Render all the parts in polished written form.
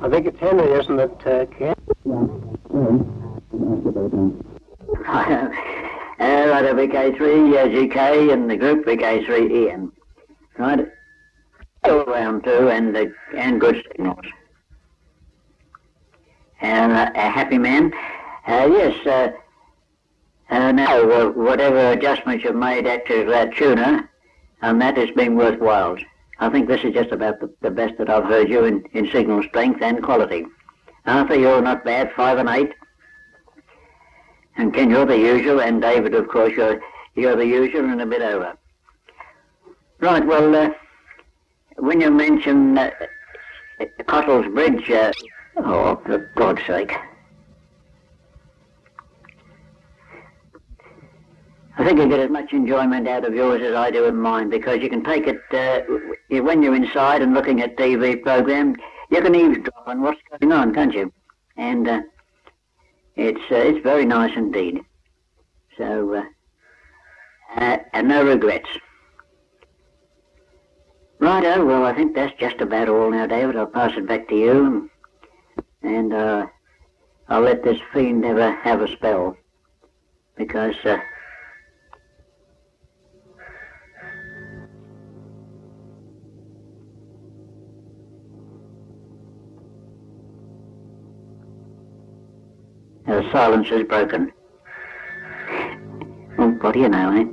I think it's Henry, isn't it, Ken? Right, VK3 GK and the group VK3 Ian. Right, all round too, and good signals. And a happy man. Yes. Now, whatever adjustments you've made to that tuner, that has been worthwhile. I think this is just about the best that I've heard you in signal strength and quality. Arthur, you're not bad, 5 and 8. And Ken, you're the usual, and David, of course, you're the usual and a bit over. Right, well, when you mention Cottle's Bridge, oh, for God's sake. I think you get as much enjoyment out of yours as I do in mine, because you can take it when you're inside and looking at TV program, you can eavesdrop on what's going on, can't you? And it's very nice indeed. So, and no regrets. Righto, well, I think that's just about all now, David. I'll pass it back to you, and I'll let this fiend have a spell, because the silence is broken. Oh, what do you know, eh?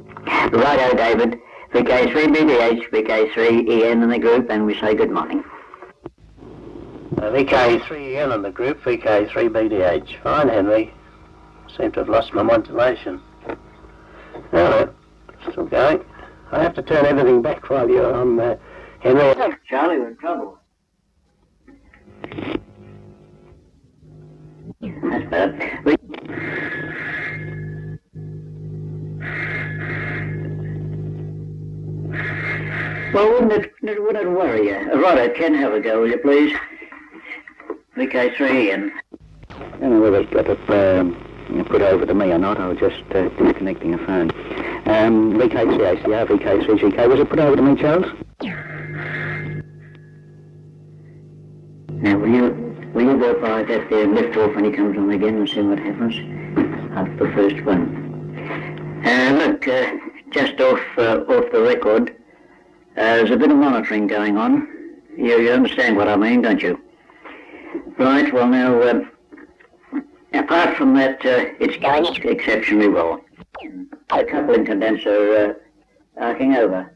Righto, David. VK3 BDH, VK3 EN and the group, and we say good morning. VK3 EN and the group, VK3 BDH. Fine, Henry. Seem to have lost my modulation. No, still going. I have to turn everything back while you're on, Henry. Oh, Charlie, we're in trouble. That's better. Well, wouldn't it worry you? Right, Ken, have a go, will you please? VK3 and... I don't know whether it's got it put over to me or not. I was just disconnecting a phone. VK3 ACR, VK3 GK. Was it put over to me, Charles? Now, will you go by that there lift off when he comes on again and see what happens? After the first one. Look, just off the record, there's a bit of monitoring going on. You understand what I mean, don't you? Right, well now, apart from that, it's going exceptionally well. A coupling condenser arcing over.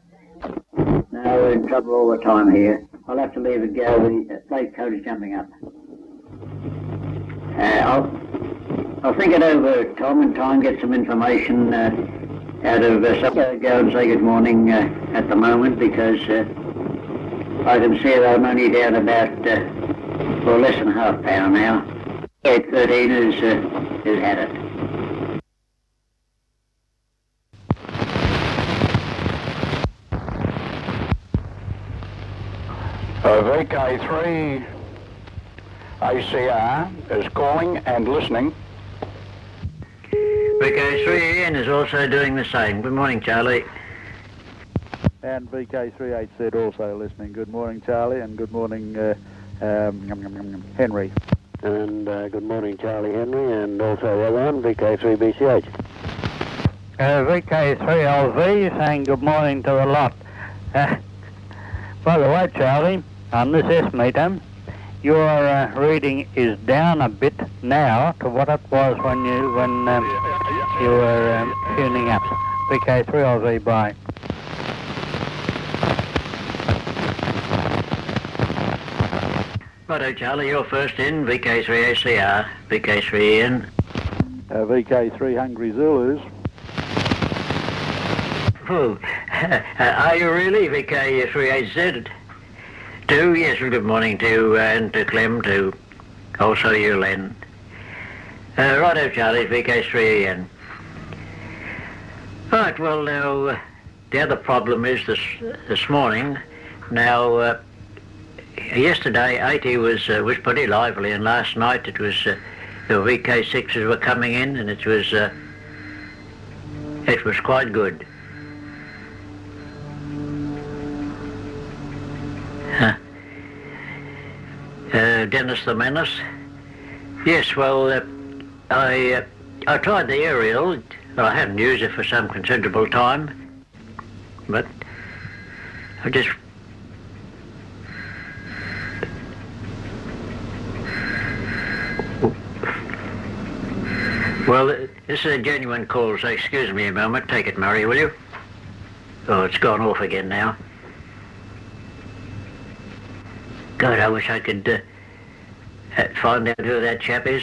Now we're in trouble all the time here. I'll have to leave it go. The plate code is jumping up. I'll think it over, Tom, and try and get some information out of go and say good morning at the moment, because I can see that I'm only down about less than half power now. 813 has had it. VK3 ACR is calling and listening. VK3 Ian is also doing the same. Good morning, Charlie. And VK38Z also listening. Good morning, Charlie, and good morning, Henry. And good morning, Charlie Henry, and also everyone, VK3 BCH. VK3LV saying good morning to a lot. By the way, Charlie, on this S-meter, your reading is down a bit now to what it was when you were tuning up. VK3LV, bye. Righto, Charlie, you're first in. VK3 ACR, VK3 Ian. VK3 Hungry Zulus. Oh, are you really VK3AZ? To, yes, well, good morning to you and to Clem, to also you, Len. Righto, Charlie, VK3 Ian. Right, well, now, the other problem is this morning. Now, yesterday, 80 was pretty lively, and last night it was the VK6s were coming in, and it was quite good. Dennis the Menace. Yes, well, I tried the aerial. I hadn't used it for some considerable time, but I just... Well, this is a genuine call, so excuse me a moment. Take it, Murray, will you? Oh, it's gone off again now. God, I wish I could find out who that chap is.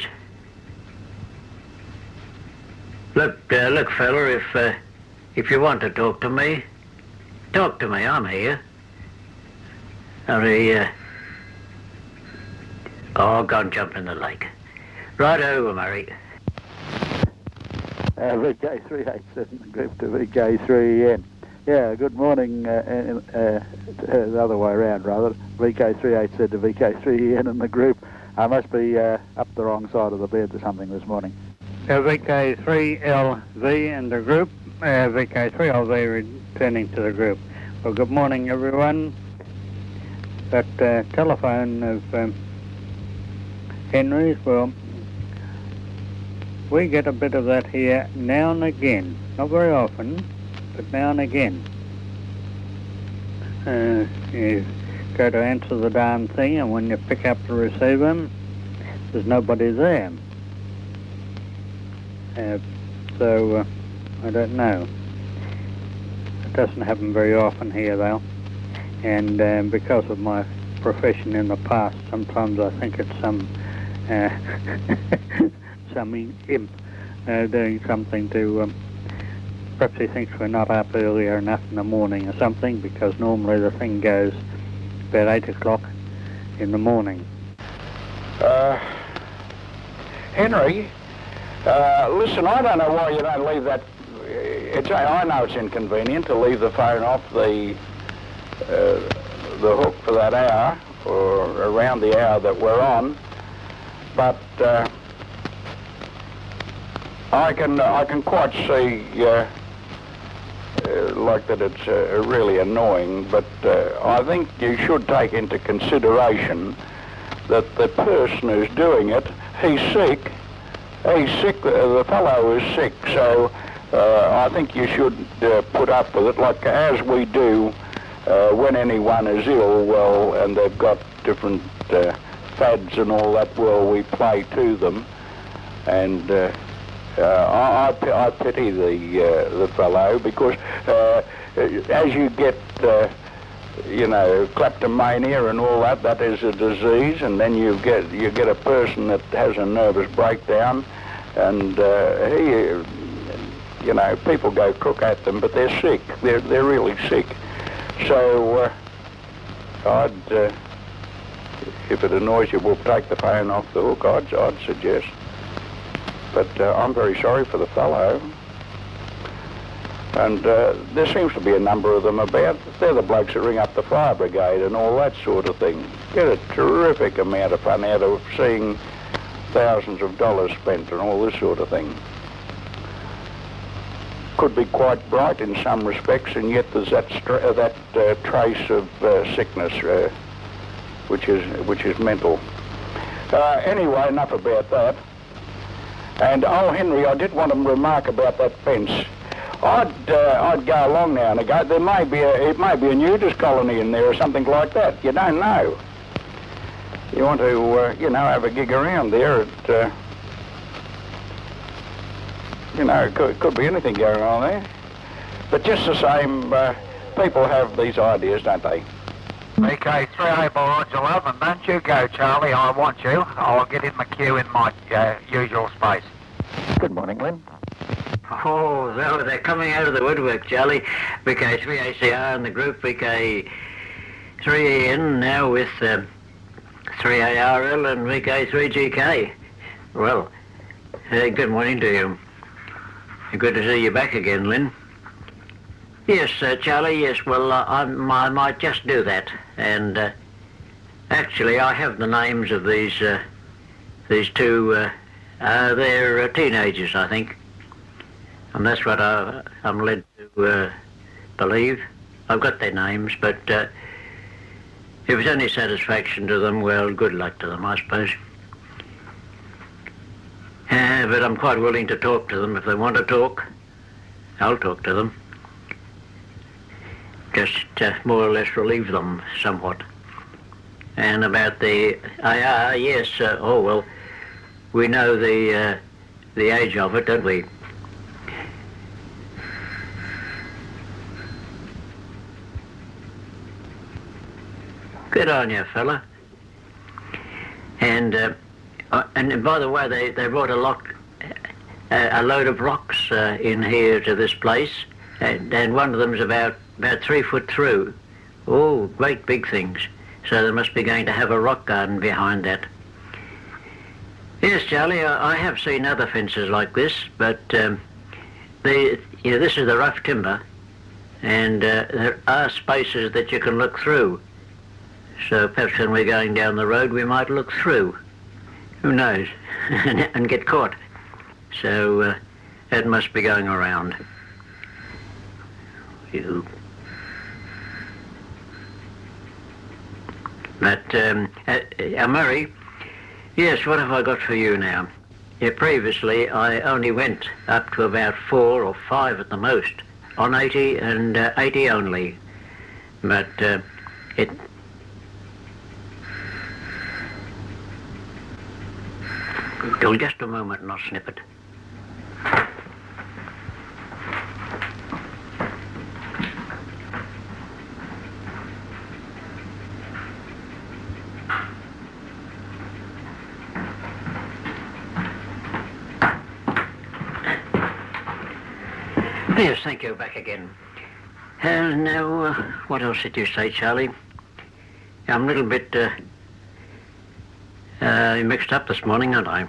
Look, fella, if you want to talk to me, I'm here. Only, oh, go and jump in the lake. Right over, Murray. VK387 group to VK3EN. Yeah, good morning, the other way around rather. VK38 said to VK3EN in the group. I must be up the wrong side of the bed or something this morning. VK3LV in the group, VK3LV returning to the group. Well, good morning everyone. That telephone of Henry's, well, we get a bit of that here now and again. Not very often, but now and again. You go to answer the darn thing, and when you pick up the receiver, there's nobody there. So I don't know. It doesn't happen very often here, though. And because of my profession in the past, sometimes I think it's some imp doing something to... perhaps he thinks we're not up earlier enough in the morning or something, because normally the thing goes about 8 o'clock in the morning. Henry, listen, I don't know why you don't leave that... I know it's inconvenient to leave the phone off the hook for that hour, or around the hour that we're on, but I can quite see like that it's really annoying, but I think you should take into consideration that the person who's doing it, he's sick, the fellow is sick, so I think you should put up with it, like as we do when anyone is ill, well, and they've got different fads and all that, well, we play to them, and I pity the fellow, because as you get, kleptomania and all that, that is a disease, and then you get a person that has a nervous breakdown, and people go crook at them, but they're sick. They're really sick. So I'd, if it annoys you, we'll take the phone off the hook. I'd suggest. But I'm very sorry for the fellow. And there seems to be a number of them about. They're the blokes that ring up the fire brigade and all that sort of thing. Get a terrific amount of fun out of seeing thousands of dollars spent and all this sort of thing. Could be quite bright in some respects, and yet there's that trace of sickness, which is mental. Anyway, enough about that. And Henry, I did want to remark about that fence. I'd go along now and again. It may be a nudist colony in there or something like that. You don't know. You want to have a gig around there. It could be anything going on there. But just the same, people have these ideas, don't they? VK3 Able Roger Love, and don't you go, Charlie. I want you. I'll get in the queue in my usual space. Good morning, Lynn. Oh, they're coming out of the woodwork, Charlie. VK3ACR and the group VK3EN now with 3ARL and VK3GK. Well, good morning to you. Good to see you back again, Lynn. Yes, Charlie, yes, well, I might just do that. And actually, I have the names of these two. They're teenagers, I think. And that's what I'm led to believe. I've got their names, but If it's any satisfaction to them, well, good luck to them, I suppose. But I'm quite willing to talk to them. If they want to talk, I'll talk to them. Just more or less relieve them somewhat. And about the IR, yes, oh well, we know the age of it, don't we? Good on you, fella. And by the way, they brought a load of rocks in here to this place, and one of them's about 3 foot through. Oh, great big things. So they must be going to have a rock garden behind that. Yes, Charlie, I have seen other fences like this, but this is the rough timber, and there are spaces that you can look through. So perhaps when we're going down the road, we might look through. Who knows? And get caught. So that must be going around. But, Murray, yes, what have I got for you now? Yeah, previously, I only went up to about 4 or 5 at the most, on 80 and 80 only. But just a moment and I'll snip it. Yes, thank you, back again. Now, what else did you say, Charlie? I'm a little bit mixed up this morning, aren't I?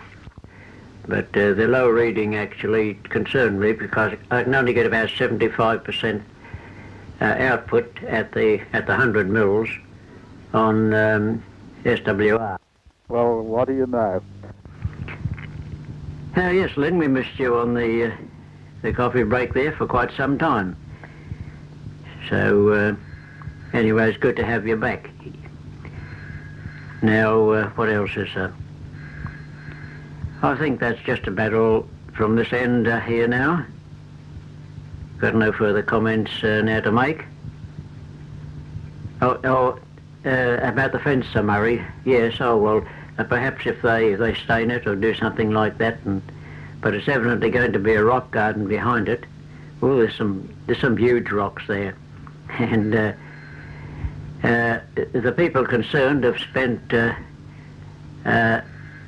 But the low reading actually concerned me because I can only get about 75% output at the 100 mils on SWR. Well, what do you know? Yes, Lynn, we missed you on the coffee break there for quite some time. So, anyway, it's good to have you back. Now, what else is there? I think that's just about all from this end here now. Got no further comments now to make. About the fence, Sir Murray. Yes, well, perhaps if they stain it or do something like that, but it's evidently going to be a rock garden behind it. Oh, there's some huge rocks there. And the people concerned have spent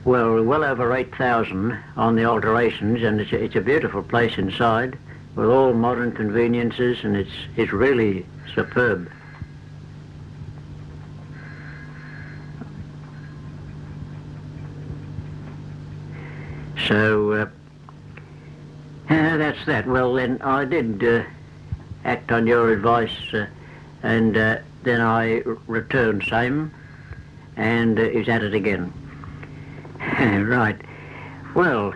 well over 8,000 on the alterations, and it's a beautiful place inside with all modern conveniences, and it's really superb. So that's that. Well, then I did act on your advice, and then I returned same, and is at it again. Right. Well,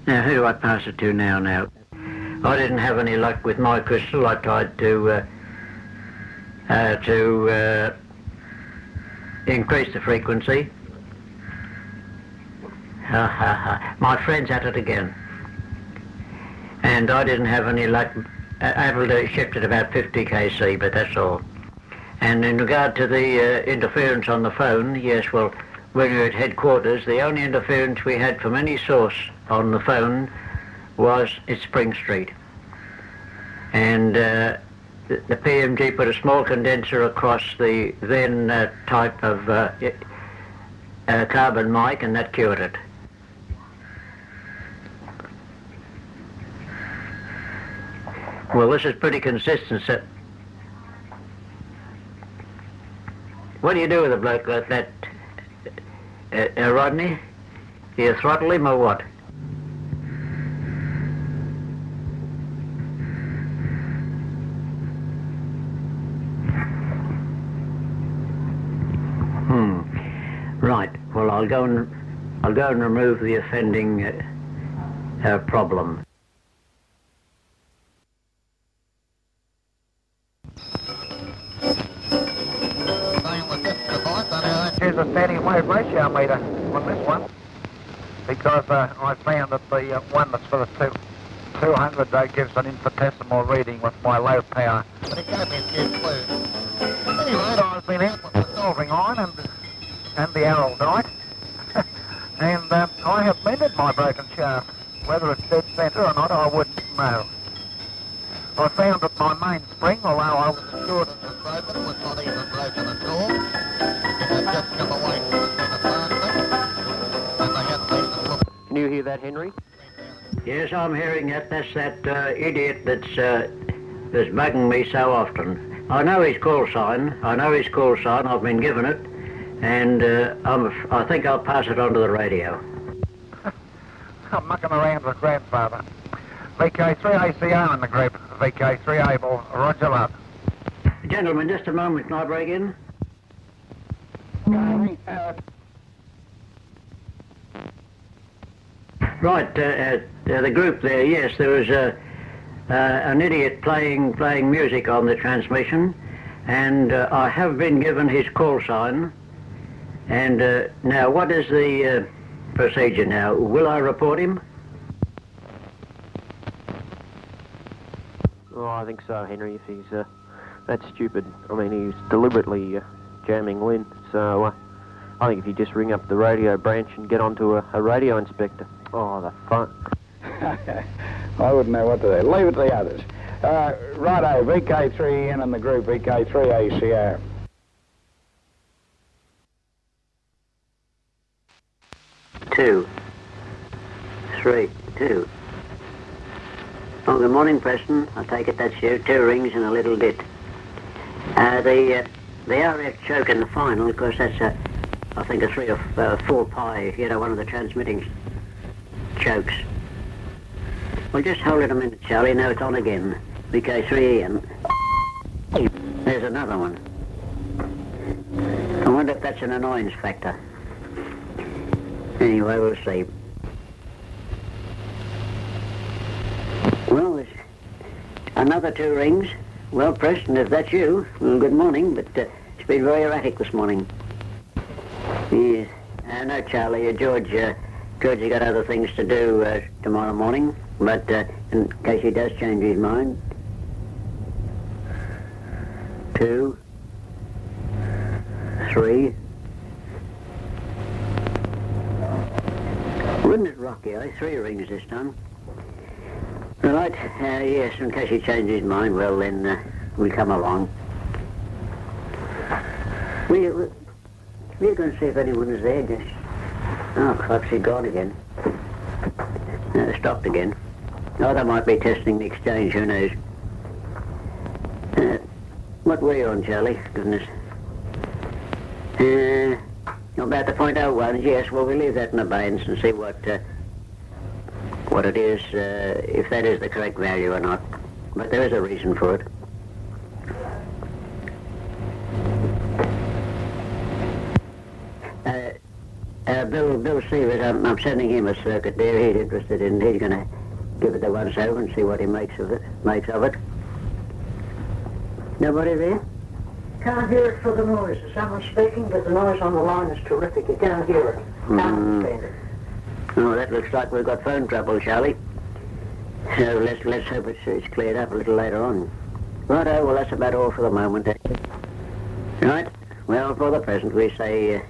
now who do I pass it to now? I didn't have any luck with my crystal. I tried to increase the frequency. My friend's at it again. And I didn't have any luck. Able to shift at about 50 kc, but that's all. And in regard to the interference on the phone, yes, well, when we were at headquarters, the only interference we had from any source on the phone was at Spring Street. And the PMG put a small condenser across the then type of carbon mic, and that cured it. Well, this is pretty consistent. So what do you do with a bloke like that, Rodney? Do you throttle him or what? Right. Well, I'll go and remove the offending problem. use a standing wave ratio meter on this one because I found that the one that's for the 200 gives an infinitesimal reading with my low power. But it gave me a few clues. Anyway, I've been out with the soldering iron and the araldite, and I have mended my broken shaft. Whether it's dead centre or not, I wouldn't know. I found that my main spring, although I was assured it was broken, was not even broken at all. It had just come away from the centre part of it, and they hadn't even looked. Can you hear that, Henry? Yes, I'm hearing that. That's that idiot that's bugging me so often. I know his call sign. I've been given it, and I think I'll pass it on to the radio. I'm mucking around with grandfather. VK3ACR in the group. VK3 Able. Roger love. Gentlemen, just a moment. Can I break in? Right, the group there, yes, there was an idiot playing music on the transmission, and I have been given his call sign. And now, what is the procedure now? Will I report him? Oh, I think so, Henry, if he's that stupid. I mean, he's deliberately jamming Lynn, so I think if you just ring up the radio branch and get onto a radio inspector. Oh, the fun. I wouldn't know what to do. Leave it to the others. Righto, VK3N and the group, VK3ACR. Two. 3, 2. Oh, good morning, Preston. I take it that's you. 2 rings and a little dit. The RF choke in the final, of course, that's I think a 3 or 4 pi, one of the transmitting chokes. Well, just hold it a minute, Charlie. Now it's on again. VK3N. There's another one. I wonder if that's an annoyance factor. Anyway, we'll see. Well, there's another 2 rings. Well, Preston, if that's you, well, good morning, but it's been very erratic this morning. Yes. No, Charlie, George has got other things to do tomorrow morning, but in case he does change his mind. 2, 3. Wouldn't it rock you, eh? 3 rings this time. Right, yes, in case he changes his mind, well then we'll come along. We're going to see if anyone is there, just... Oh, perhaps he's gone again. Stopped again. Oh, they might be testing the exchange, who knows. What were you on, Charlie? Goodness. About the .01s, yes, well, we'll leave that in abeyance and see what it is, if that is the correct value or not. But there is a reason for it. Bill Severs, I'm sending him a circuit there. He's interested in, he's going to give it a once over and see what he makes of it. Nobody there? Can't hear it for the noise. Someone's speaking, but the noise on the line is terrific. You can't hear it. Can't understand it. Oh, that looks like we've got phone trouble, Charlie. So let's hope it's cleared up a little later on. Righto, well, that's about all for the moment. Right, well, for the present, we say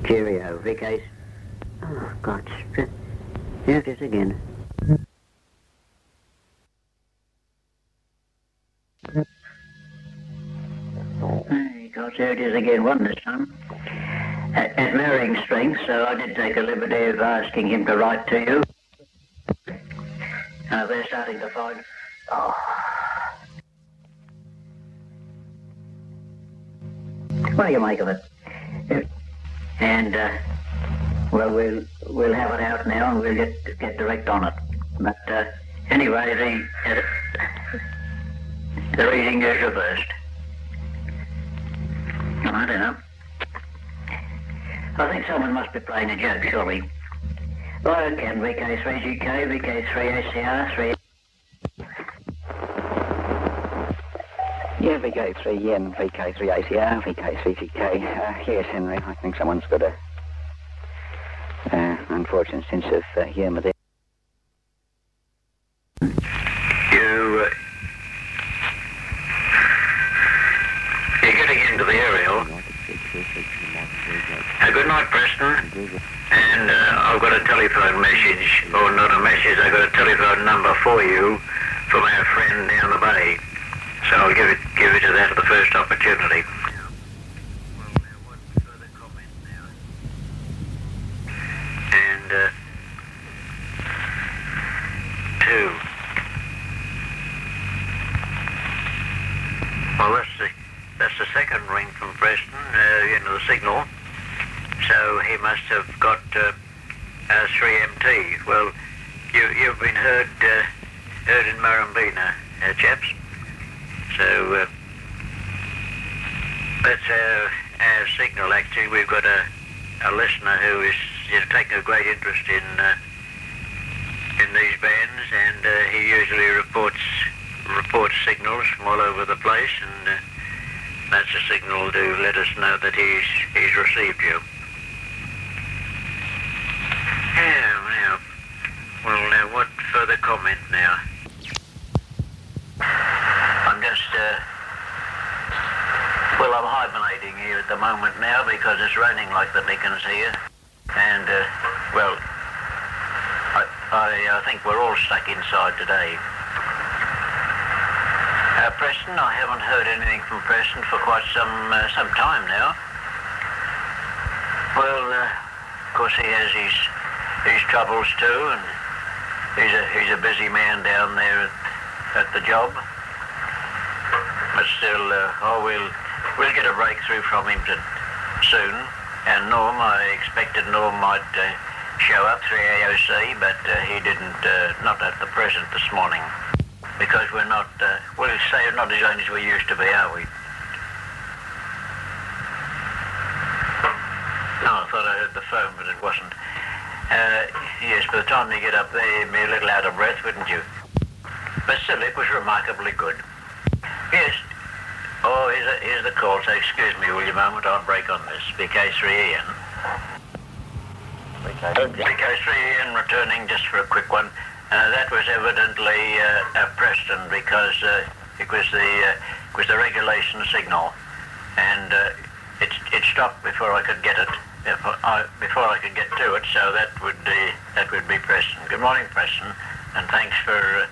cheerio, VK. Oh, God, here it is again. God, here it is again, wasn't it, son? At varying strength, so I did take a liberty of asking him to write to you. They're starting to find... Oh. What do you make of it? And, well, we'll have it out now and we'll get direct on it. But, anyway, the reading is reversed. I don't know. I think someone must be playing a joke, surely. Right, again, VK3GK, VK3ACR, 3... Yeah, VK3N, VK3ACR, VK3GK. Yes, Henry, I think someone's got a unfortunate sense of humour there. You're getting into the aerial. Good night, Preston. And I've got a telephone message, or not a message, I've got a telephone number for you from our friend down the bay. So I'll give it to that at the first opportunity. Well, now what further comment now? And two. Well, that's the second ring from Preston, the signal. So he must have got 3MT. Well, you've been heard in Murrumbina, chaps. So that's our signal. Actually, we've got a listener who is taking a great interest in these bands, and he usually reports signals from all over the place, and that's a signal to let us know that he's received you. Yeah, now what further comment now? I'm just, I'm hibernating here at the moment now because it's raining like the dickens here. And, I think we're all stuck inside today. Preston, I haven't heard anything from Preston for quite some time now. Well, of course he has his troubles too, and he's a busy man down there at the job. But still, we'll get a breakthrough from him soon. And Norm, I expected Norm might show up through AOC, but he didn't, not at the present this morning. Because we're not, we'll say not as young as we used to be, are we? Oh, I thought I heard the phone, but it wasn't. Yes, by the time you get up there, you'd be a little out of breath, wouldn't you? But still, it was remarkably good. Yes. Oh, here's the call, so excuse me, will you, a moment, I'll break on this. VK3Ian. VK3Ian returning just for a quick one. That was evidently Preston because it was the regulation signal, and it stopped before I could get it. Before I could get to it, so that would be Preston. Good morning, Preston, and thanks for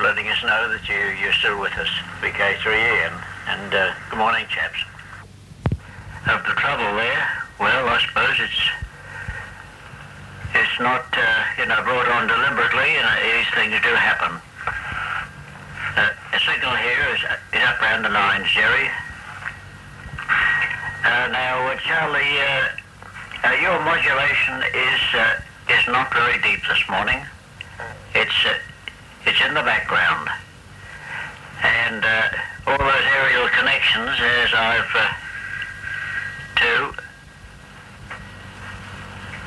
letting us know that you're still with us, VK3Ian, and good morning, chaps. Of the trouble there, well, I suppose it's not, brought on deliberately, and these things do happen. A signal here is up round the lines, Jerry. Now, Charlie, your modulation is not very deep this morning. It's in the background, and all those aerial connections, as I've two.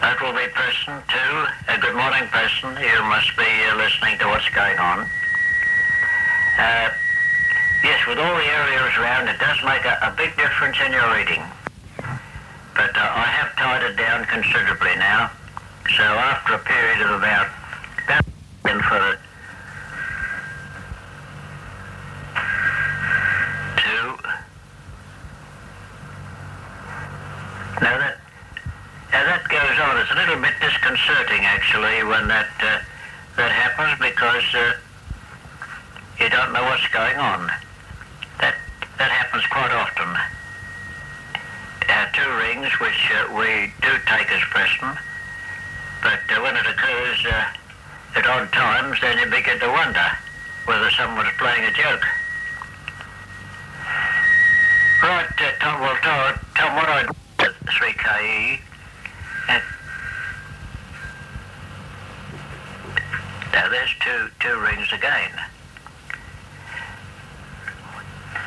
That will be Preston too. Good morning, Preston. You must be listening to what's going on. Yes, with all the areas around, it does make a big difference in your reading. But I have tied it down considerably now. So after a period of about for 2. Now that goes on. It's a little bit disconcerting actually when that happens because you don't know what's going on. That happens quite often. 2 rings, which we do take as Preston, but when it occurs at odd times, then you begin to wonder whether someone's playing a joke. Right, Tom, Tom, what I do at 3KE, now there's two rings again.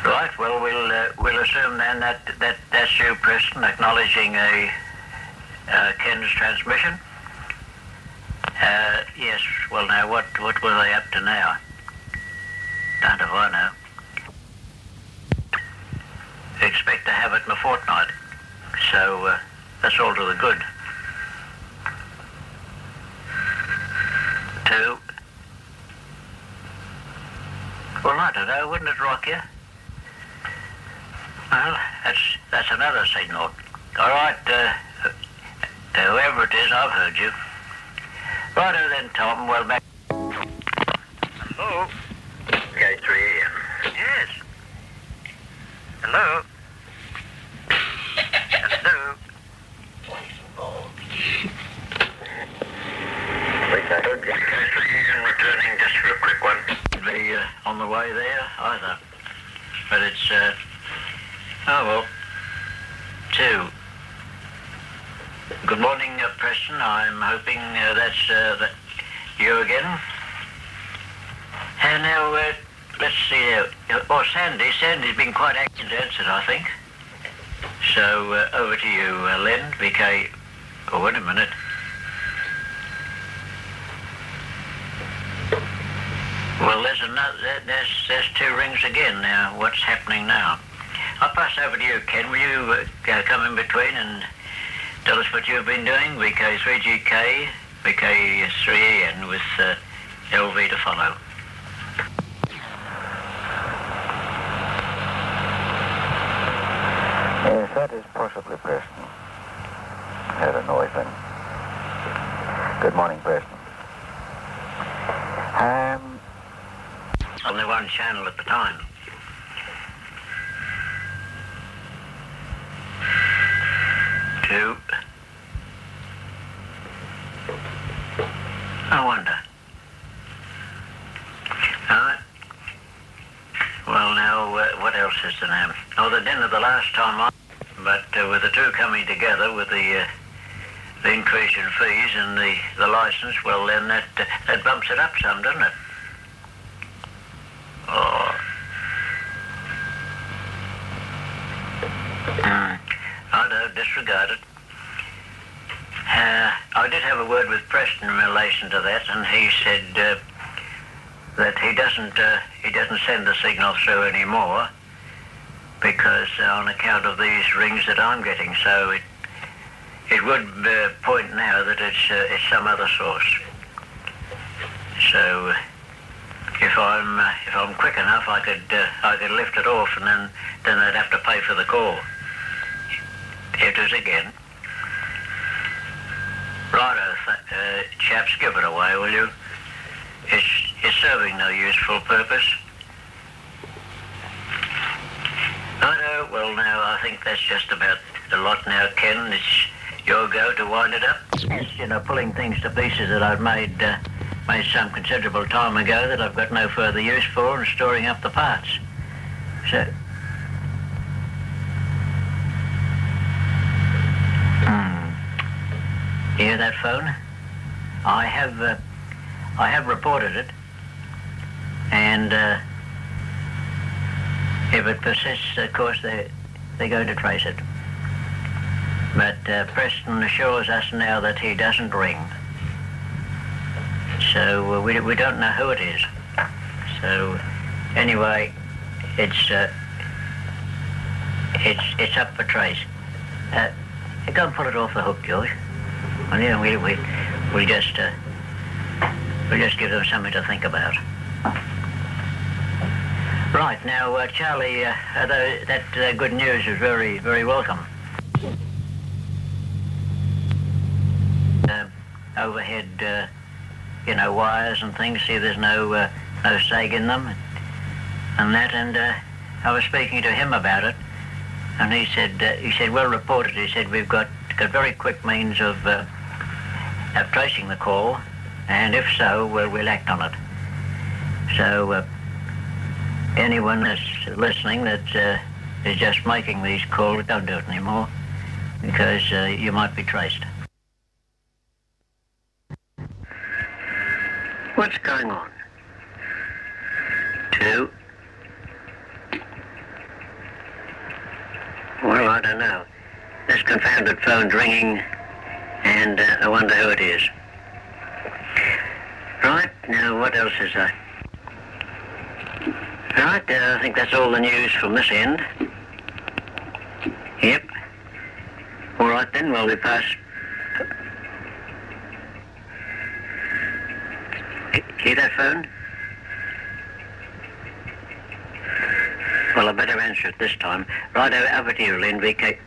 Right, well, we'll assume then that's you, Preston, acknowledging Ken's transmission. Yes, well now, what were they up to now? Don't know, I know. expect to have it in a fortnight. So that's all to the good. 2. Well, I don't know, wouldn't it rock you? Well, that's another signal. All right, whoever it is, I've heard you. Righto then, Tom, well back. Hello? Okay, 3 a.m. Yes. Hello? Hello? Returning just for a quick one. Be on the way there either. But it's, oh well. 2. Good morning, Preston. I'm hoping that's that you again. And now, let's see. Oh, Sandy's been quite active to answer, I think. So, over to you, Len, VK. Oh, wait a minute. Well, there's 2 rings again now. What's happening now? I'll pass over to you, Ken. Will you come in between and tell us what you've been doing? VK3GK, VK3EN with LV to follow. Yes, that is possibly Preston. Heard a noise then. Good morning, Preston. Only one channel at the time. Two. I wonder. Well, now, what else is the name? Oh, the dinner the last time but with the 2 coming together with the increase in fees and the license, well, then that bumps it up some, doesn't it? Oh. I don't disregard it. I did have a word with Preston in relation to that, and he said that he doesn't send the signal through anymore because on account of these rings that I'm getting. So it would point now that it's some other source. So if I'm quick enough, I could lift it off, and then they'd have to pay for the call. Here it is again. Righto, chaps, give it away, will you? It's serving no useful purpose. Righto, well now I think that's just about the lot now, Ken. It's your go to wind it up. It's, pulling things to pieces that I've made some considerable time ago that I've got no further use for, and storing up the parts. So... You hear that phone? I have reported it, and if it persists, of course they're going to trace it. But Preston assures us now that he doesn't ring, so we don't know who it is. So anyway, it's up for trace. Go and pull it off the hook, George. Well, yeah, we'll just give them something to think about. Right, now, Charlie, that good news is very, very welcome. Overhead, wires and things, see there's no sag in them, and that, and I was speaking to him about it, and he said, well reported. He said, we've got very quick means of tracing the call, and if so, we'll act on it. So anyone that's listening that is just making these calls, don't do it anymore, because you might be traced. What's going on? 2. Well, I don't know. This confounded phone's ringing, and I wonder who it is. Right, now what else is there? Right, I think that's all the news from this end. Yep. All right then, well, we pass. Hear that phone? Well, I better answer it this time. Right over to you, Lynn, VK.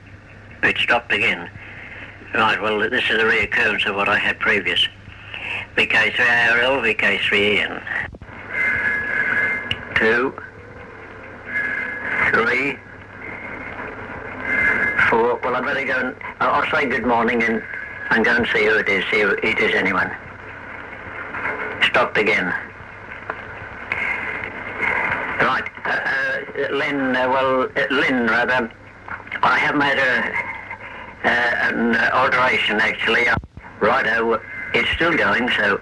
It stopped again. Right, well, this is a reoccurrence of what I had previous. VK3ARL, VK3EN. 2, 3, 4. Well, I better go and... I'll say good morning and go and see who it is, see if it is anyone. Stopped again. Right, Lynn, Lynn, rather, I have made an alteration, actually. Righto, it's still going, so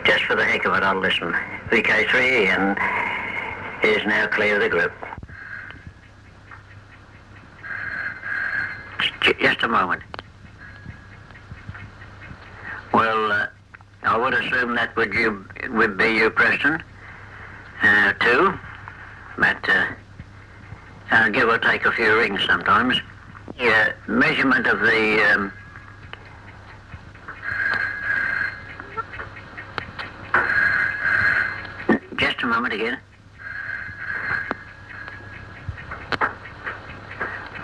just for the heck of it, I'll listen. VK3 is now clear of the group. Just a moment. Well, I would assume that would be you, Preston. 2, but give or take a few rings sometimes. Yeah, measurement of the just a moment again.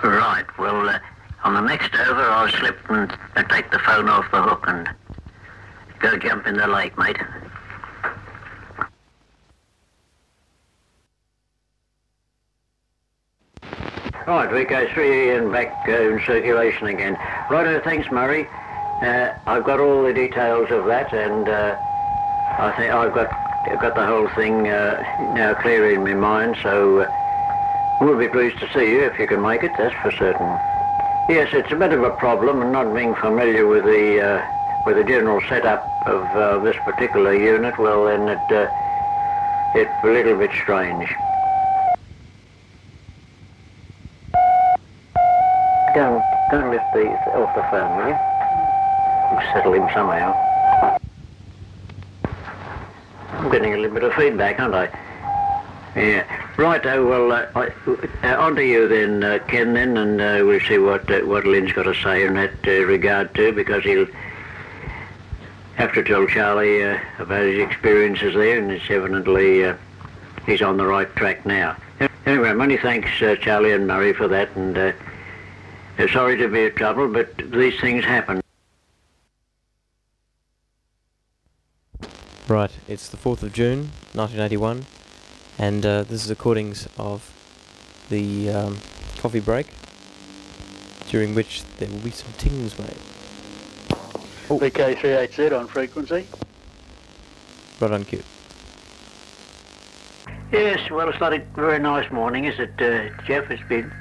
Right, well, on the next over, I'll slip and take the phone off the hook and go jump in the lake, mate. Right, VK3 and back in circulation again. Righto, thanks, Murray. I've got all the details of that, and I think I've got the whole thing now clear in my mind. So we'll be pleased to see you if you can make it. That's for certain. Yes, it's a bit of a problem, and not being familiar with the general setup of this particular unit. Well, then it's a little bit strange. Go and lift off the phone, will you? We'll settle him somehow. I'm getting a little bit of feedback, aren't I? Yeah. Righto, well, on to you then, Ken, then, and we'll see what Lynn's got to say in that regard too, because he'll have to tell Charlie about his experiences there, and it's evidently he's on the right track now. Anyway, many thanks, Charlie and Murray, for that, and sorry to be a trouble, but these things happen. Right, it's the 4th of June, 1981, and this is recordings of the coffee break, during which there will be some tings made. Oh. VK3HZ on frequency. Right on cue. Yes, well, it's not a very nice morning, is it, Jeff? It's been...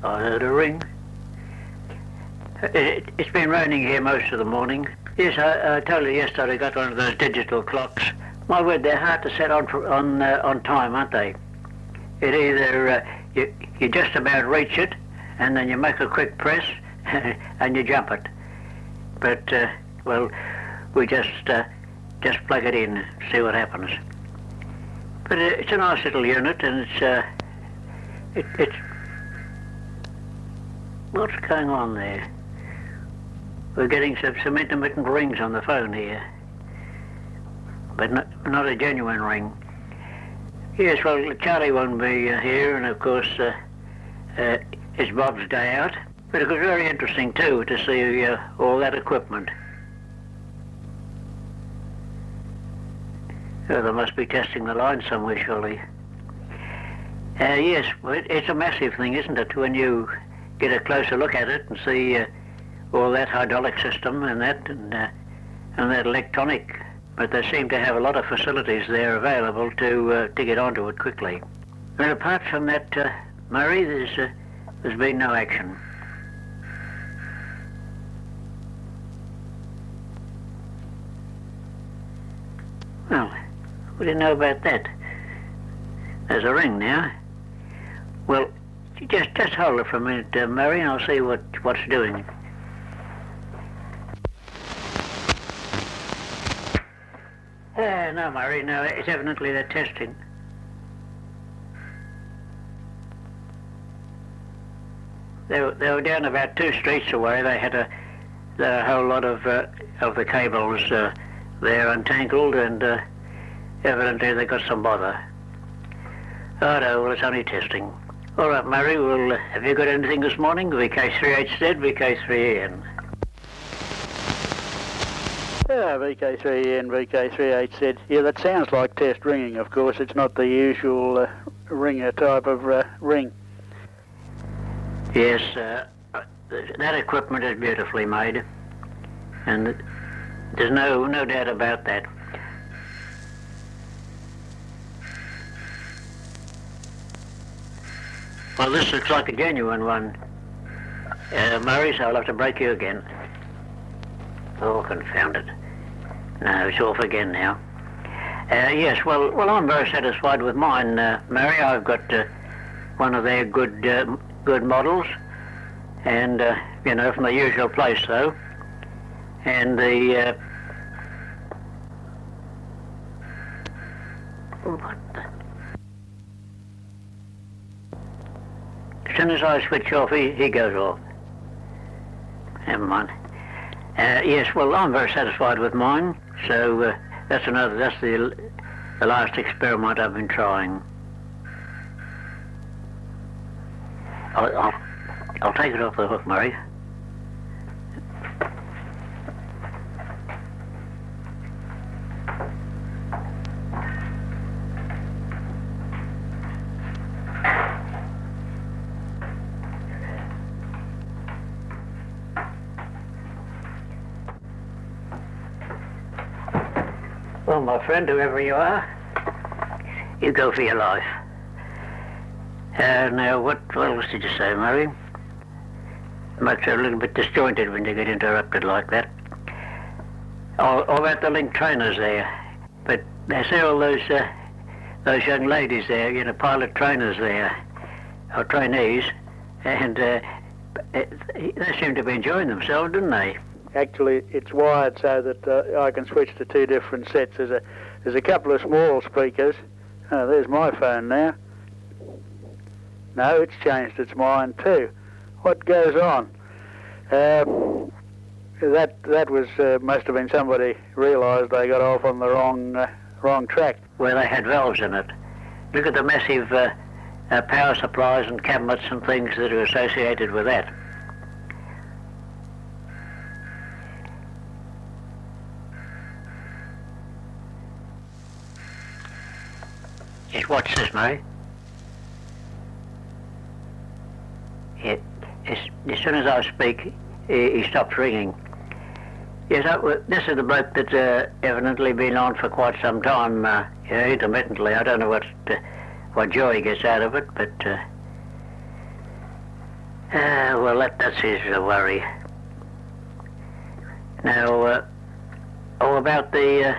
I heard a ring. It's been raining here most of the morning. Yes, I told you yesterday I got one of those digital clocks. My word, they're hard to set on time, aren't they? It either you just about reach it, and then you make a quick press, and you jump it. But well, we just plug it in, see what happens. But it's a nice little unit, and it's what's going on there? We're getting some intermittent rings on the phone here, but not a genuine ring. Yes, well, Charlie won't be here, and of course it's Bob's day out. But it was very interesting too to see all that equipment. Oh, they must be testing the line somewhere, surely. Yes, well, it's a massive thing, isn't it, when you get a closer look at it and see all that hydraulic system and that electronic. But they seem to have a lot of facilities there available to get onto it quickly. But apart from that, Murray, there's been no action. Well, what do you know about that? There's a ring now. Well, just hold it for a minute, Murray, and I'll see what's doing. No, Murray, no, it's evidently they're testing. they were down about 2 streets away. They had a whole lot of the cables there untangled, and evidently they got some bother. Oh no, well, it's only testing. All right, Murray, well, have you got anything this morning? VK3HZ, VK3EN. Yeah, VK3EN, VK3HZ. Yeah, that sounds like test ringing, of course. It's not the usual ringer type of ring. Yes, that equipment is beautifully made, and there's no doubt about that. Well, this looks like a genuine one, Murray, so I'll have to break you again. Oh, confound it. No, it's off again now. Yes, well, I'm very satisfied with mine, Murray. I've got one of their good models, and, you know, from the usual place, though. And the... what the... As soon as I switch off, he goes off. Never mind. Yes, well, I'm very satisfied with mine, so that's the last experiment I've been trying. I'll take it off the hook, Murray. Well, my friend, whoever you are, you go for your life. Now, what else did you say, Murray? Makes it a little bit disjointed when you get interrupted like that. Oh, about the link trainers there. But I see all those young ladies there, you know, pilot trainers there, or trainees, and they seem to be enjoying themselves, don't they? Actually, it's wired so that I can switch to 2 different sets. There's a couple of small speakers. Oh, there's my phone now. No, it's changed. It's mine too. What goes on? That was must have been somebody realised they got off on the wrong track. Where they had valves in it. Look at the massive power supplies and cabinets and things that are associated with that. Just watch this, Murray. As soon as I speak, he stops ringing. Yes, this is the bloke that's evidently been on for quite some time, intermittently. I don't know what joy he gets out of it, but well, that's his worry. Now, about the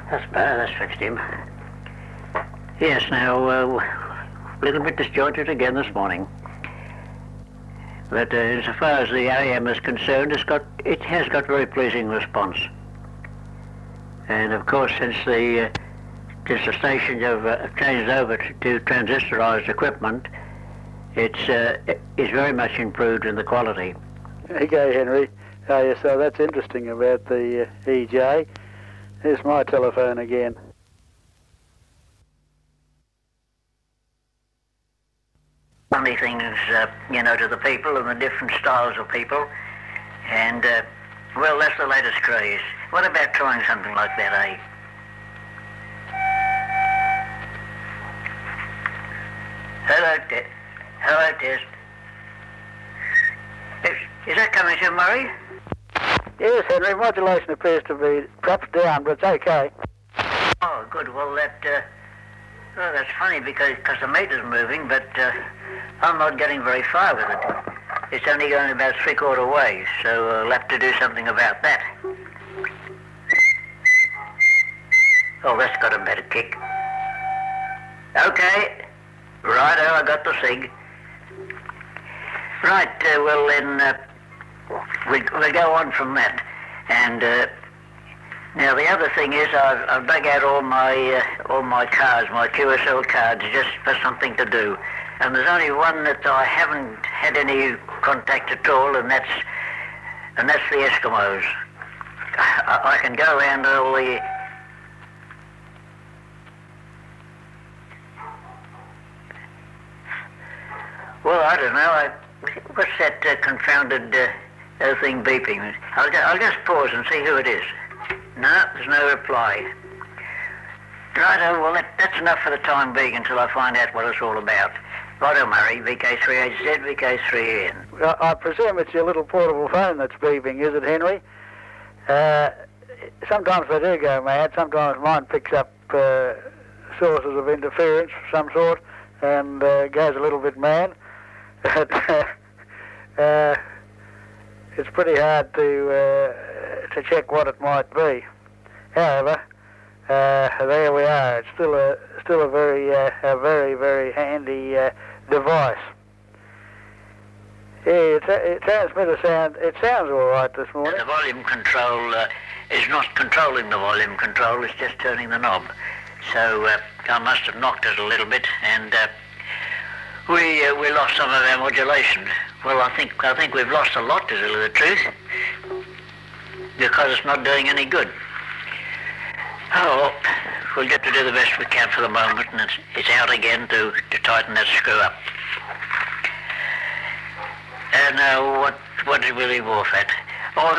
that's better, that's fixed him. Yes, now, a little bit disjointed again this morning. But as far as the AM is concerned, it has got very pleasing response. And of course, since the stations have changed over to transistorized equipment, it's very much improved in the quality. Okay, Henry. Yeah, so that's interesting about the EJ. Here's my telephone again. Funny things, you know, to the people and the different styles of people. And, well, that's the latest craze. What about trying something like that, eh? Hello, Test. Is that coming through, Murray? Yes, Henry, modulation appears to be perhaps down, but it's okay. Oh, good. Well, that's funny because the meter's moving, but I'm not getting very far with it. It's only going about 3/4 way, so I'll have to do something about that. Oh, that's got a better kick. Okay. Righto, I got the sig. Right, well then, we go on from that. And now the other thing is I've dug out all my cards, my QSL cards, just for something to do. And there's only one that I haven't had any contact at all, and that's the Eskimos. I can go around all the... Well, I don't know. What's that confounded thing beeping? I'll just pause and see who it is. No, there's no reply. Righto, well, that's enough for the time being until I find out what it's all about. Righto, Murray, VK3HZ, VK3N. Well, I presume it's your little portable phone that's beeping, is it, Henry? Sometimes they do go mad. Sometimes mine picks up sources of interference of some sort and goes a little bit mad. It's pretty hard to check what it might be. However, there we are. It's still a very handy device. Yeah, it transmits a sound. It sounds all right this morning. The volume control is not controlling the volume control. It's just turning the knob. So I must have knocked it a little bit, and we lost some of our modulation. Well, I think we've lost a lot, to tell you the truth, because it's not doing any good. Oh, we'll get to do the best we can for the moment, and it's out again to tighten that screw up. And what did we leave off at? Oh,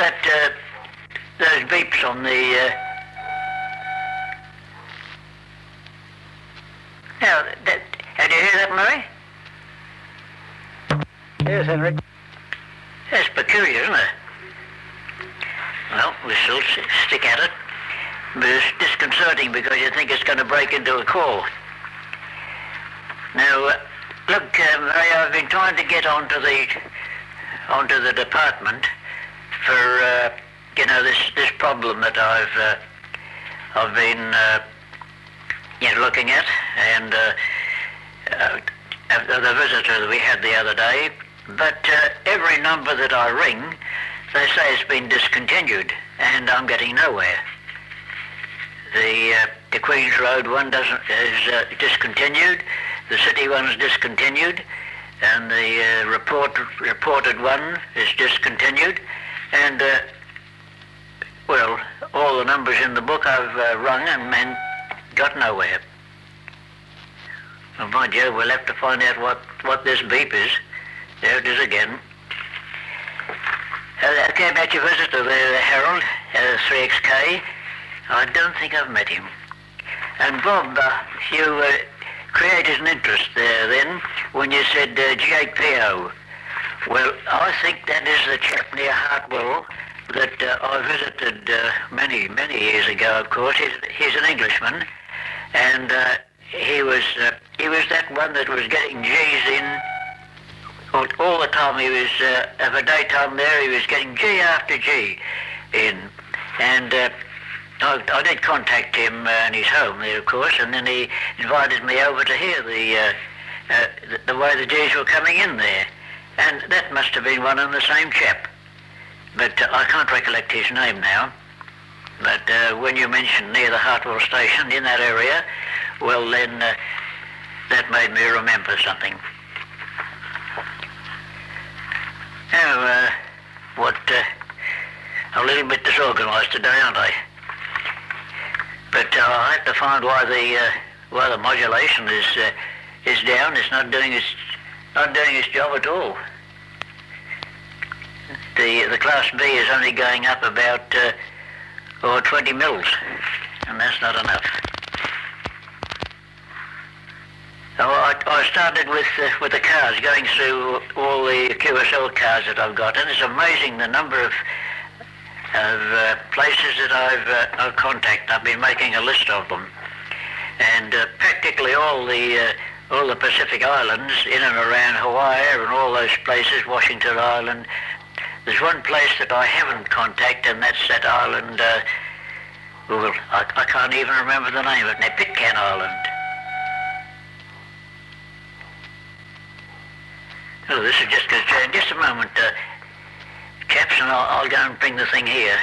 those beeps on the... Now, did you hear that, Murray? Yes, Henry. That's peculiar, isn't it? Well, we still stick at it. But it's disconcerting because you think it's going to break into a call. Now, look, Murray, I've been trying to get onto the department for this problem that I've been looking at, and the visitor that we had the other day. But every number that I ring, they say it's been discontinued, and I'm getting nowhere. The Queen's Road one is discontinued, the city one is discontinued, and the reported one is discontinued, and well, all the numbers in the book I've rung and got nowhere. Well, mind you, we'll have to find out what this beep is. There it is again. Okay, about your visitor there, Harold, 3XK. I don't think I've met him. And Bob, you created an interest there then when you said JPO. Well, I think that is the chap near Hartwell that I visited many years ago, of course. He's an Englishman, and he was that one that was getting G's in all the time. He was of a daytime there. He was getting G after G in, and I did contact him in his home there, of course, and then he invited me over to hear the way the G's were coming in there, and that must have been one and the same chap, but I can't recollect his name now. But when you mentioned near the Hartwell station in that area, well then that made me remember something. Now, a little bit disorganised today, aren't I? But I have to find why the modulation is down. It's not doing its job at all. The Class B is only going up about 20 mils, and that's not enough. So I started with the cars, going through all the QSL cars that I've got, and it's amazing the number of places that I've contacted. I've been making a list of them, and practically all the Pacific Islands in and around Hawaii and all those places, Washington Island. There's one place that I haven't contacted, and that's that island. Well, I can't even remember the name of it. Pitcairn Island. Oh, this is just good. Just a moment, chaps, and I'll go and bring the thing here.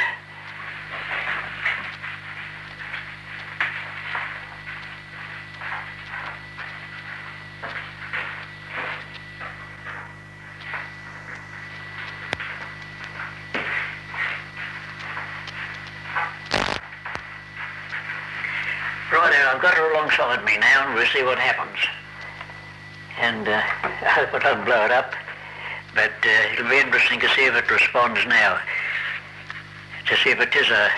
I've got her alongside me now, and we'll see what happens. And I hope I don't blow it up, but it'll be interesting to see if it responds now, to see if it is a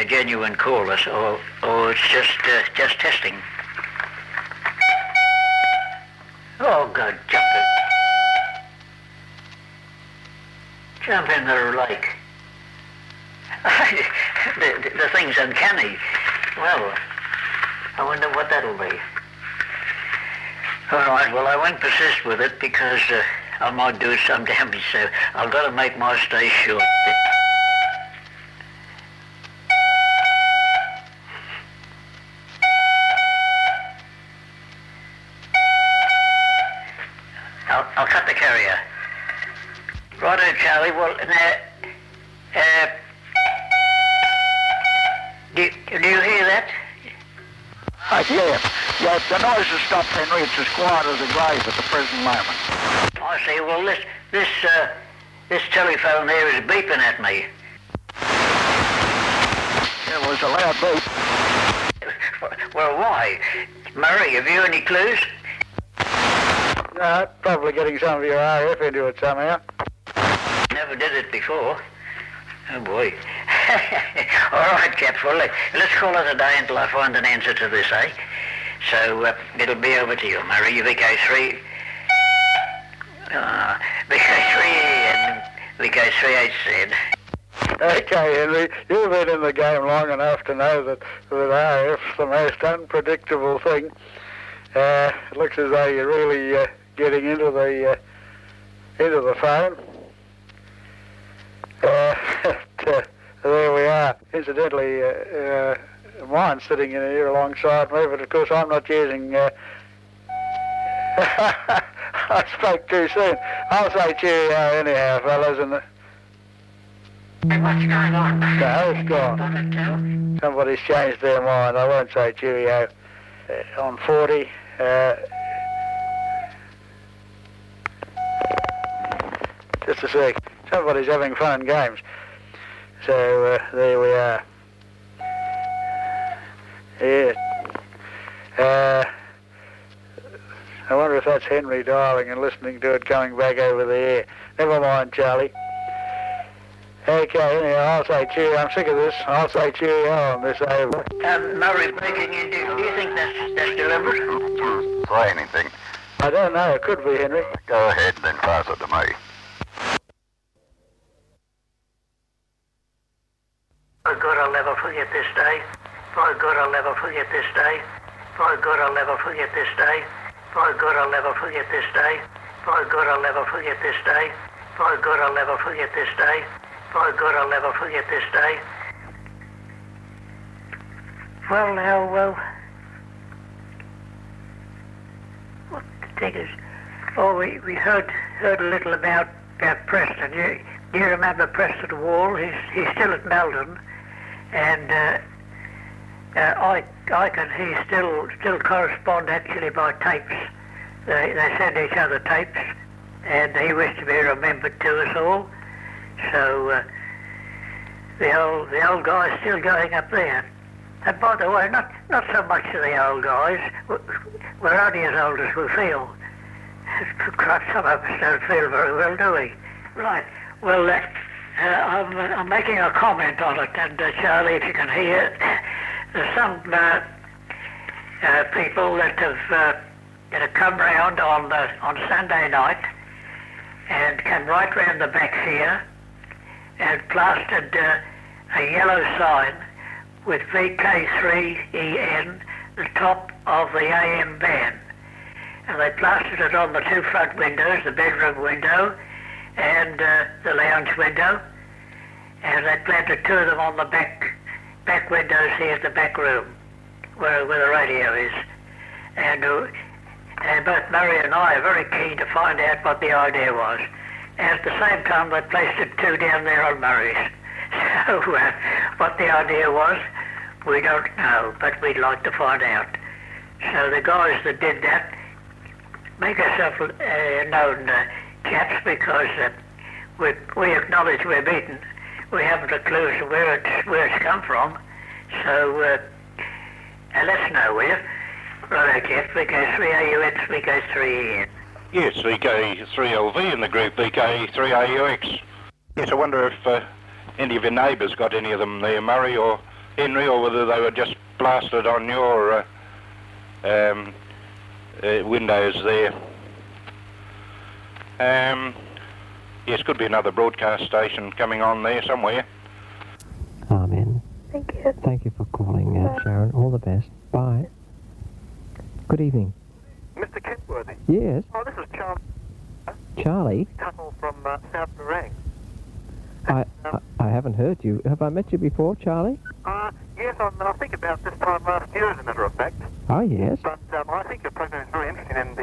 genuine call, or it's just testing. Oh, God, jump it. Jump in the lake. the thing's uncanny. Well, I wonder what that'll be. All right, well, I won't persist with it because I might do some damage, so I've got to make my stay short. I'll cut the carrier. Righto, Charlie. Well, now, do you hear that? Yeah, the noise has stopped, Henry. It's as quiet as a grave at the present moment. I see. Well, this telephone there is beeping at me. Yeah, well, it's a loud beep. Well, why? Murray, have you any clues? No, probably getting some of your RF into it somehow. Never did it before. Oh, boy. All right, chaps. Well, let's call it a day until I find an answer to this, eh? So it'll be over to you, Murray. VK3. VK3 and VK3HZ. Okay, Henry, you've been in the game long enough to know that RF's the most unpredictable thing. It looks as though you're really getting into the phone. There we are. Incidentally, mine's sitting in here alongside me, but of course I'm not using... I spoke too soon. I'll say cheerio anyhow, fellas, and... What's going on? The host gone. Somebody's changed their mind. I won't say cheerio. On 40... just a sec. Somebody's having fun and games. So there we are. Yeah. I wonder if that's Henry dialing and listening to it coming back over the air. Never mind, Charlie. Okay, anyhow, I'll say cheerio. I'm sick of this. I'll say cheerio on this over. Murray breaking in. Do you think that's deliberate? Say anything. I don't know. It could be, Henry. Go ahead, then pass it to me. By God, I'll never forget this day. By God, I'll never forget this day. By God, I'll never forget this day. By God, I'll never forget this day. By God, I'll never forget this day. By God, I'll never forget this day. By God, I'll never forget this day. Well, now, what the thing is? Oh, we heard a little about Preston. Do you remember Preston Wall? He's still at Melbourne, and I can still correspond actually by tapes. They send each other tapes, and he wished to be remembered to us all. So the old guy's still going up there. And by the way, not so much of the old guys. We're only as old as we feel. Some of us don't feel very well, do we? Right. Well, I'm making a comment on it, and Charlie, if you can hear, there's some people that have come round on Sunday night and come right round the back here and plastered a yellow sign with VK3EN, the top of the AM band. And they plastered it on the two front windows, the bedroom window and the lounge window, and they planted two of them on the back windows here at the back room, where the radio is. And both Murray and I are very keen to find out what the idea was. And at the same time, they placed it 2 down there on Murray's. So what the idea was, we don't know, but we'd like to find out. So the guys that did that, make yourself known, chaps, because we acknowledge we're beaten. We haven't a clue as to where it's come from. So let us know, will you? Righto, Jeff. VK3AUX, VK3EN. Yes, VK3LV in the group, VK3AUX. Yes, I wonder if any of your neighbours got any of them there, Murray or Henry, or whether they were just plastered on your windows there. Yes, could be another broadcast station coming on there somewhere. Amen. Thank you. Thank you for calling, Sharon. All the best. Bye. Good evening. Mr. Kentworthy. Yes. Oh, this is Charlie. Charlie? Tuttle from South Nerang. I haven't heard you. Have I met you before, Charlie? Yes, I think about this time last year, as a matter of fact. Oh, yes. But I think your program is very interesting, and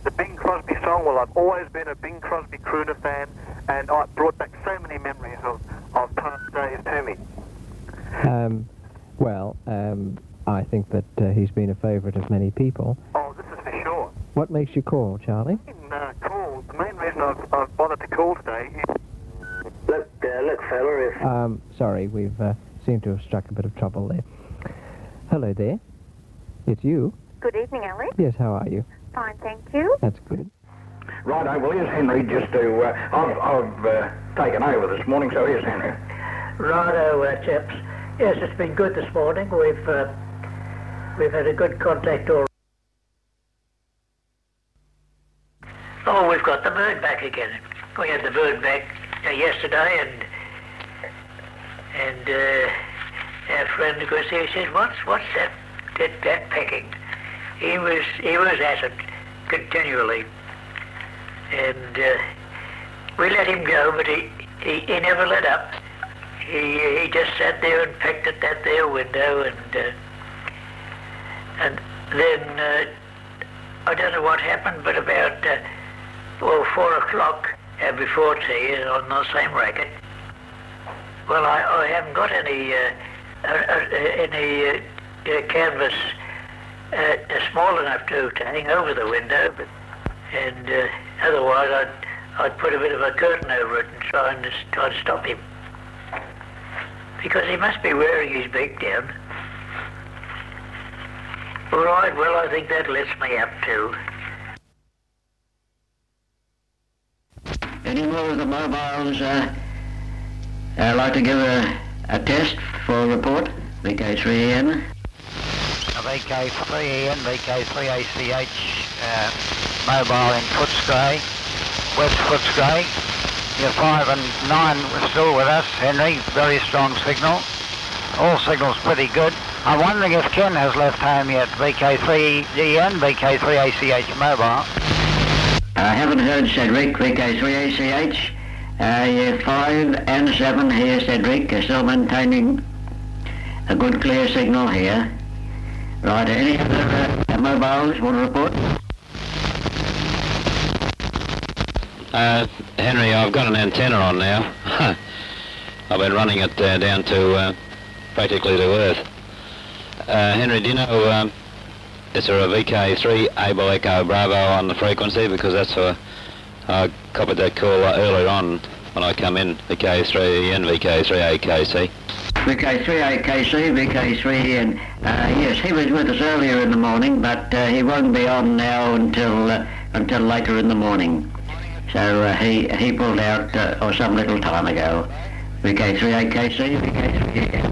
the Bing Crosby song, well, I've always been a Bing Crosby crooner fan, and it brought back so many memories of past days to me. I think that he's been a favourite of many people. Oh, this is for sure. What makes you call, Charlie? The main reason I've bothered to call today is... Look, fella, if... Sorry, we've seemed to have struck a bit of trouble there. Hello there. It's you? Good evening, Alex. Yes, how are you? Fine, thank you. That's good. Righto, well, here's Henry, just to... I've taken over this morning, so here's Henry. Righto, chaps. Yes, it's been good this morning. We've had a good contact all. Oh, we've got the bird back again. We had the bird back yesterday, and our friend, of course, he said, "What's that pecking?" He was at it continually, and we let him go, but he never let up. He just sat there and pecked at that there window, and then I don't know what happened, but about 4 o'clock before tea on the same racket. Well, I haven't got any canvas small enough to hang over the window, and otherwise I'd put a bit of a curtain over it and try to stop him, because he must be wearing his beak down. All right, well, I think that lets me up too. Any more of the mobiles like to give a test for a report? VK3EN. VK3EN, VK3ACH, mobile in Footscray, West Footscray. Your 5 and 9 were still with us, Henry. Very strong signal. All signals pretty good. I'm wondering if Ken has left home yet. VK3EN, VK3ACH mobile. I haven't heard Cedric, VK3ACH. Year 5 and 7 here, Cedric, are still maintaining a good clear signal here. Right, any other mobiles want to report? Henry, I've got an antenna on now. I've been running it down to practically to Earth. Henry, do you know, is there a VK3 Able Echo Bravo on the frequency? Because that's I copied that call earlier on when I come in, VK3 and VK3AKC. VK3AKC, VK3, and yes, he was with us earlier in the morning, but he won't be on now until later in the morning. So he pulled out some little time ago. VK3AKC, VK3.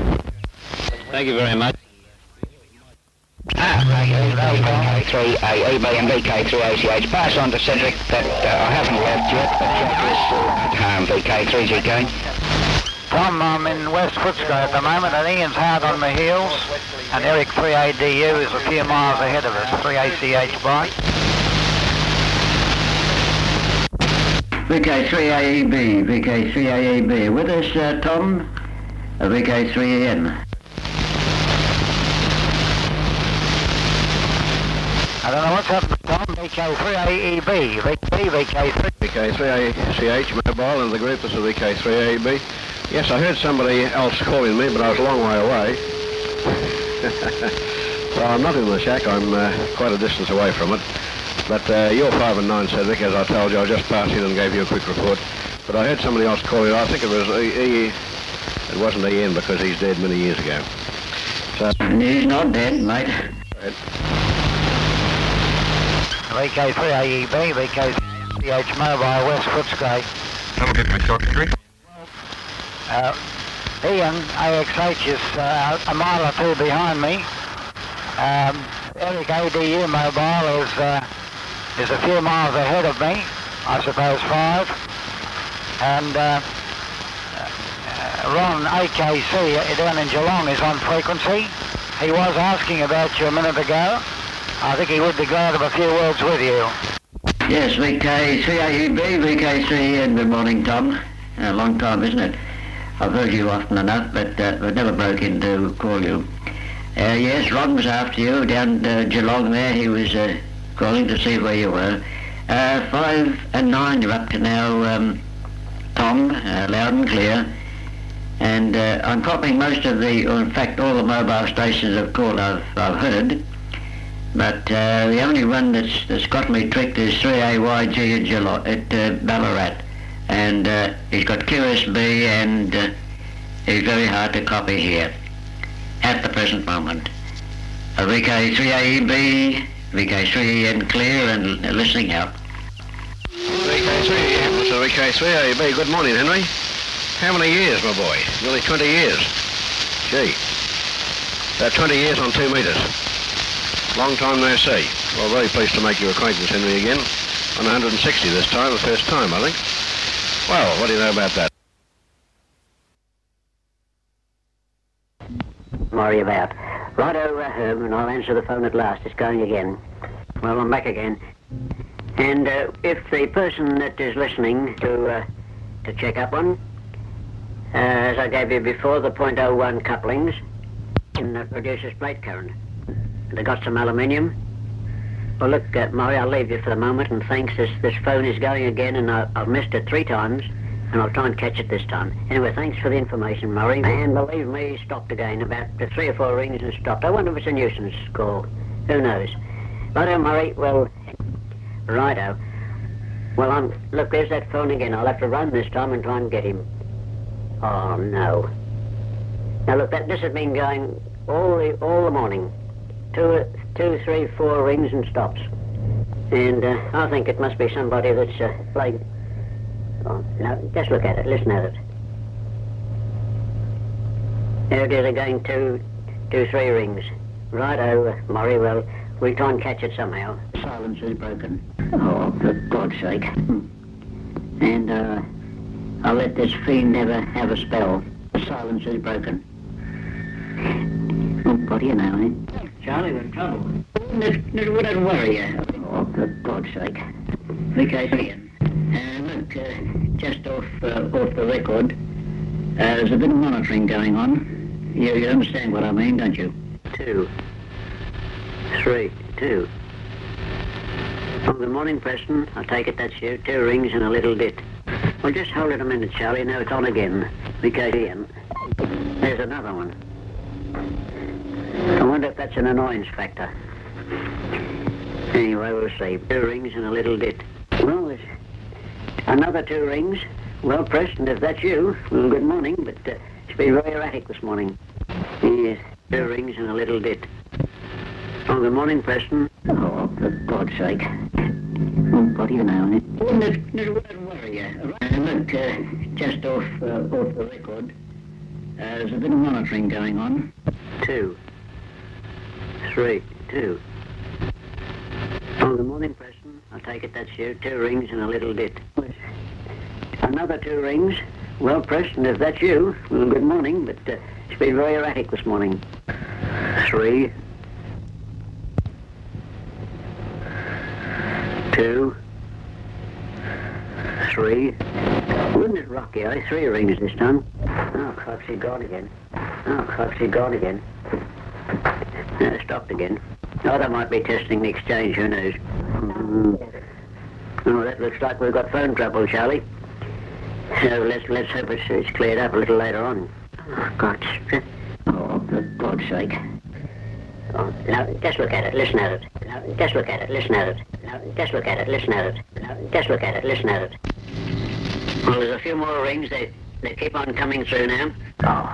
Thank you very much. VK3AEB and VK3ACH. Pass on to Cedric that I haven't left yet, but Jack is at home, VK3GK. Tom, I'm in West Footscray at the moment, and Ian's hard on my heels, and Eric 3ADU is a few miles ahead of us, 3ACH bike. VK3AEB, VK3AEB. With us, Tom, VK3EN. I don't know what's happened, Tom. VK3AEB, VK3. VK3ACH mobile and the group is a VK3AEB. Yes, I heard somebody else calling me, but I was a long way away. Well, I'm not in the shack. I'm quite a distance away from it. But you're 5 and 9, Cedric, as I told you. I just passed in and gave you a quick report. But I heard somebody else calling. I think it was it wasn't Ian because he's dead many years ago. So He's not dead, mate. VK3AEB, VK3H mobile, West Footscray. That'll get me secretary. Ian, AXH is a mile or two behind me. Eric ADU mobile is a few miles ahead of me, I suppose 5. And Ron AKC down in Geelong is on frequency. He was asking about you a minute ago. I think he would be glad of a few words with you. Yes, VK3AEB, VK3, good morning, Tom. A long time, isn't it? I've heard you often enough, but never broke in to call you. Yes, Ron was after you down Geelong there. He was calling to see where you were. 5 and 9 you're up to now, Tom, loud and clear. And I'm copying most of or in fact all the mobile stations of call I've heard. But the only one that's got me tricked is 3AYG at Ballarat. And he's got QSB and he's very hard to copy here at the present moment. VK3AEB, VK3 and clear and listening out. VK3, Mr. VK3AEB, good morning, Henry. How many years, my boy? Nearly 20 years. Gee. 20 years on 2 metres. Long time no see. Well, very pleased to make your acquaintance, Henry, again. On 160 this time, the first time, I think. Well, what do you know about that? Worry about. Righto, and I'll answer the phone at last. It's going again. Well, I'm back again. And if the person that is listening to check up on, as I gave you before, the .01 couplings, and produces plate current. They got some aluminium. Well, look, Murray, I'll leave you for the moment, and thanks. This phone is going again, and I've missed it 3 times, and I'll try and catch it this time. Anyway, thanks for the information, Murray. And believe me, stopped again. About 3 or 4 rings and stopped. I wonder if it's a nuisance call. Who knows? Righto, Murray. Well, righto. Well, look, there's that phone again. I'll have to run this time and try and get him. Oh, no. Now, look, this has been going all the morning. 2, 3, 4 rings and stops. And I think it must be somebody that's playing. Oh, no, just look at it, listen at it. There it is again, 2, 3 rings. Righto, Murray, well, we'll try and catch it somehow. Silence is broken. Oh, for God's sake. And I'll let this fiend never have a spell. Silence is broken. Oh, what do you know, eh? Charlie, we're in trouble. Don't worry you. Oh, for God's sake. VK3. Look, just off the record, there's a bit of monitoring going on. You understand what I mean, don't you? 2, 3, 2. Oh, good morning, Preston. I take it that's you. 2 rings and a little dit. Well, just hold it a minute, Charlie. Now it's on again. VK3. There's another one. I wonder if that's an annoyance factor. Anyway, we'll see. 2 rings and a little dit. Well, there's another 2 rings. Well, Preston, if that's you, well, good morning, but it's been very erratic this morning. Yes, 2 rings and a little dit. Oh, good morning, Preston. Oh, for God's sake. Oh, what do you know, eh? Don't worry you. Look, just off the record, there's a bit of monitoring going on. 2, 3, 2. Oh, good morning, Preston. I take it that's you. 2 rings and a little dit. Another 2 rings. Well, Preston, if that's you, well, good morning, but it's been very erratic this morning. 3, 2, 3. Wouldn't it rock you, eh? 3 rings this time. Oh, Coxie gone again. Oh, Coxie gone again. Stopped again. Oh, they might be testing the exchange, who knows? Oh, that looks like we've got phone trouble, Charlie. Let's hope it's cleared up a little later on. Oh, God. Oh, for God's sake. Oh, now, just look at it, listen at it. Now, just look at it, listen at it. Now, just look at it, listen at it. Now, just look at it, listen at it. Well, there's a few more rings. They keep on coming through now. Oh.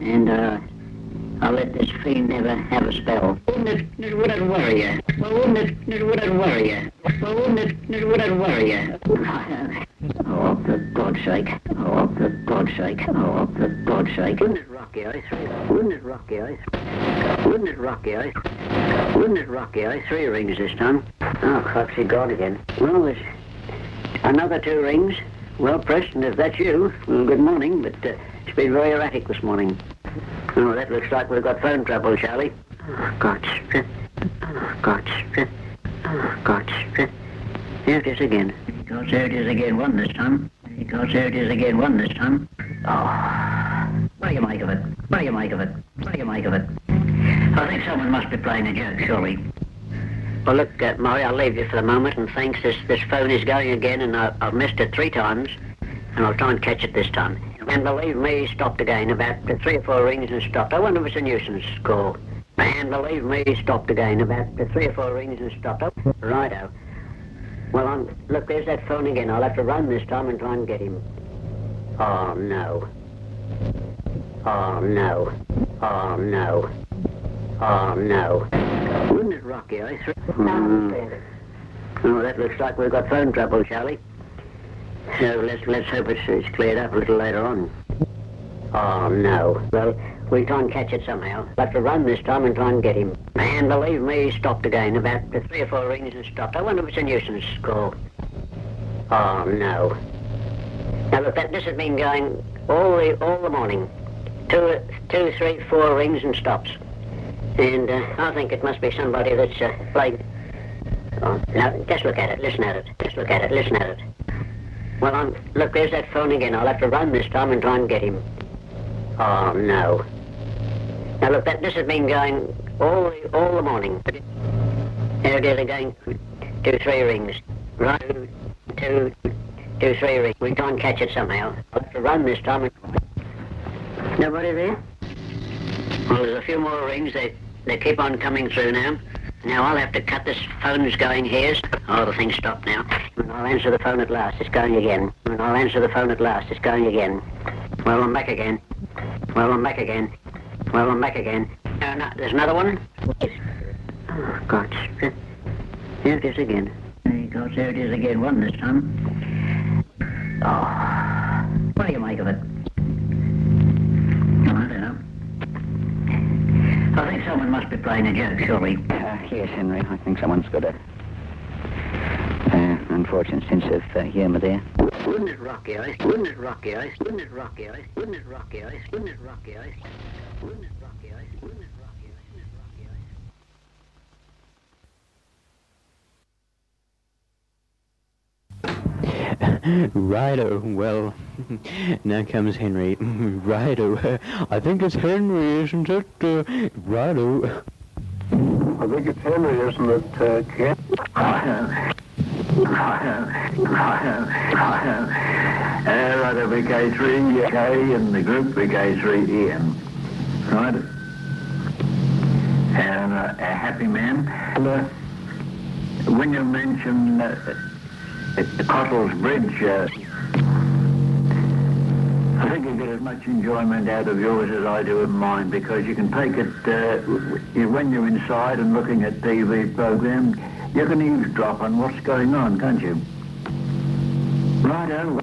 And, I'll let this fiend never have a spell. Wouldn't it worry you? Well, wouldn't it worry you? Well, wouldn't it worry you? Oh, for God's sake. Oh, for God's sake. Oh, for God's sake. Wouldn't it rock you, eh? Wouldn't it rock you, eh? Wouldn't it rock you, eh? Wouldn't it rock you, eh? 3 rings this time. Oh, Foxy, gone again. Well, there's another 2 rings. Well, Preston, if that's you, well, good morning, but it's been very erratic this morning. Oh, that looks like we've got phone trouble, Charlie. Oh, God. Oh, God. Oh, God. Here it is again. God, there it is again, 1 this time. God, there it is again, 1 this time. Oh. What do you make of it? What do you make of it? What do you make of it? I think someone must be playing a joke, surely. Well, look, Murray, I'll leave you for the moment, and thanks. This phone is going again, and I've missed it 3 times, and I'll try and catch it this time. And believe me, stopped again, about 3 or 4 rings and stopped. I wonder if it's a nuisance call. And believe me, stopped again, about 3 or 4 rings and stopped. Oh, righto. Well, look, there's that phone again. I'll have to run this time and try and get him. Oh, no. Oh, no. Oh, no. Oh, no. Wouldn't it rock you, eh? Oh, that looks like we've got phone trouble, Charlie. So let's hope it's cleared up a little later on. Oh, no. Well, we'll try and catch it somehow. I'll have to run this time and try and get him. And believe me, stopped again. About 3 or 4 rings and stopped. I wonder if it's a nuisance call. Oh, no. Now, look, this has been going all the morning. 2, 3, 4 rings and stops. And I think it must be somebody that's playing. Oh, now, just look at it, listen at it. Just look at it, listen at it. Well, look, there's that phone again. I'll have to run this time and try and get him. Oh, no. Now, look, this has been going all the morning. Here it is again. 2, 3 rings. Right, 2, 3 rings. We'll try and catch it somehow. I'll have to run this time. Nobody there? Well, there's a few more rings. They keep on coming through now. Now, I'll have to cut this. Phone's going here. Oh, the thing's stopped now. And I'll answer the phone at last. It's going again. And I'll answer the phone at last. It's going again. Well, I'm back again. Well, I'm back again. Well, I'm back again. No, there's another one. Oh, God. Here it is again. God, there it is again. 1 this time. Oh. What do you make of it? I don't know. I think someone must be playing a joke, surely. Yes, Henry, I think someone's got a unfortunate sense of humour there. Wouldn't it rock you, eh? Wouldn't it rock you, eh? Wouldn't it rock you, eh? Wouldn't it rock you, eh? Wouldn't it rock you, eh? Wouldn't it rock you, eh? Wouldn't it rock you, eh? Wouldn't it rock you, eh? Righto, well, now comes Henry. Righto, I think it's Henry, isn't it? Righto. I think it's Henry, isn't it, Ken? Righto, VK3 K in the group, VK3 Ian. Right. And a happy man. When you mention the Cottles Bridge, I think you get as much enjoyment out of yours as I do of mine, because you can take it, when you're inside and looking at TV programs, you can eavesdrop on what's going on, can't you? Righto,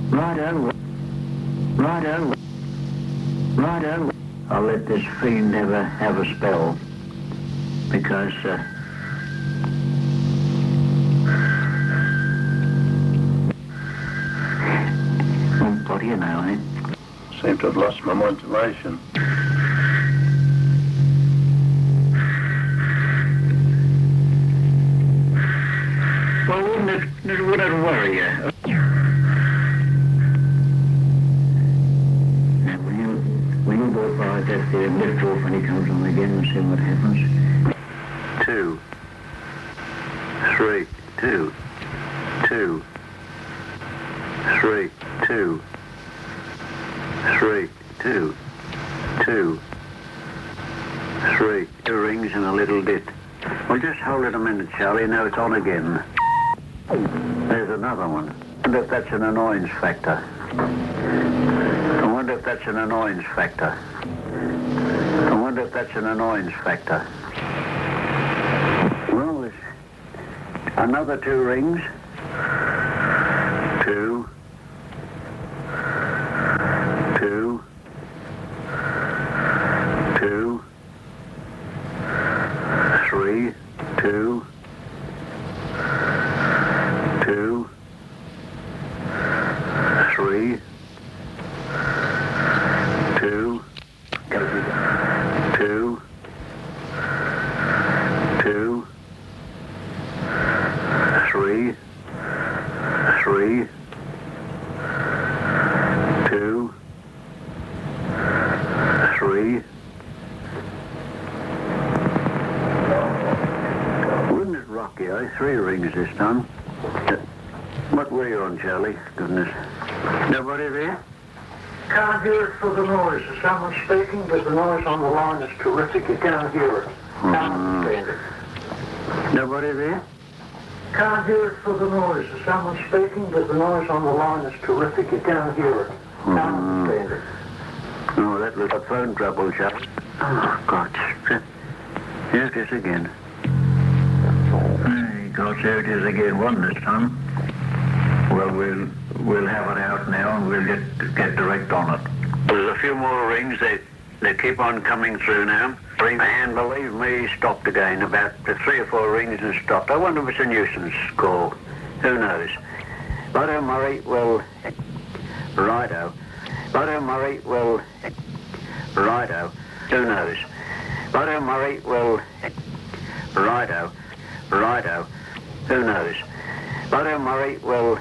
righto, righto, righto. I'll let this fiend never have a spell, because what do you know, eh? Seem to have lost my modulation. Well, wouldn't it worry you? Now, will you go by that there lift off when he comes on again and see what happens? 2, 3, 2, 2, 3, 2, 3, 2, 2, 3. 2 rings and a little bit. Well, just hold it a minute, Charlie. Now it's on again. There's another one. I wonder if that's an annoyance factor. I wonder if that's an annoyance factor. I wonder if that's an annoyance factor. Well, there's another 2 rings. 2, 2, 2, 3, 2, 2, 3, 2, 2, 2, 3, 3, 2, 3. Wouldn't it rock you, eh? 3 rings this time. What were you on, Charlie? Goodness. Nobody there? Can't hear it for the noise. Is someone speaking? But the noise on the line is terrific. You can't hear it. Can't understand it. Nobody there? Can't hear it for the noise. Is someone speaking? But the noise on the line is terrific. You can't hear it. Can't understand it. Oh, that was a phone trouble, Charlie. Oh, God. Here it is again. Hey, God, here it is again. One this time. Well, we'll have it out now and we'll get direct on it. There's a few more rings. They keep on coming through now. And believe me, stopped again. About 3 or 4 rings and stopped. I wonder if it's a nuisance call. Who knows? Righto, Murray, well... Righto. Righto, Murray, well... Righto. Who knows? Righto, Murray, well... Righto. Righto. Who knows? Righto, Murray, well...